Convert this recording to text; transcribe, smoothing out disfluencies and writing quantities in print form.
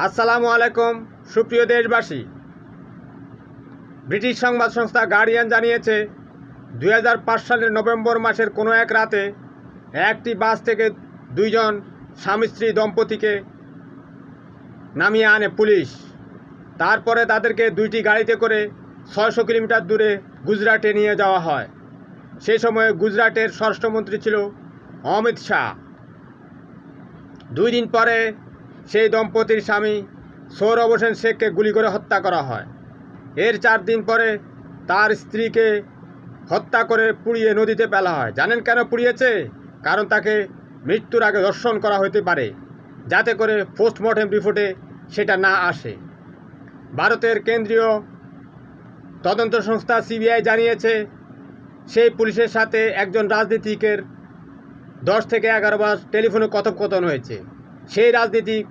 আসসালামু আলাইকুম সুপ্রিয় দেশবাসী। ব্রিটিশ সংবাদ সংস্থা গার্ডিয়ান জানিয়েছে 2005 সালের নভেম্বর মাসের কোনো এক রাতে একটি বাস থেকে দুইজন স্বামী স্ত্রী দম্পতিকে নামিয়ে আনে পুলিশ। তারপরে তাদেরকে দুইটি গাড়িতে করে 600 কিলোমিটার দূরে গুজরাটে নিয়ে যাওয়া হয়। সেই সময় গুজরাটের স্বরাষ্ট্রমন্ত্রী ছিল অমিত শাহ। 2 দিন পরে সেই দম্পতির স্বামী সৌরভ হোসেন শেখকে গুলি করে হত্যা করা হয়। এর 4 দিন পরে তার স্ত্রীকে হত্যা করে পুড়িয়ে নদীতে ফেলা হয়। জানেন কেন পুড়িয়েছে? কারণ তাকে মৃত্যুর আগে ধর্ষণ করা হতে পারে, যাতে করে পোস্টমর্টেম রিপোর্টে সেটা না আসে। ভারতের কেন্দ্রীয় তদন্ত সংস্থা সিবিআই জানিয়েছে সেই পুলিশের সাথে একজন রাজনীতিকের 10 থেকে 11 বার টেলিফোনে কথোপকথন হয়েছে। সেই রাজনীতিক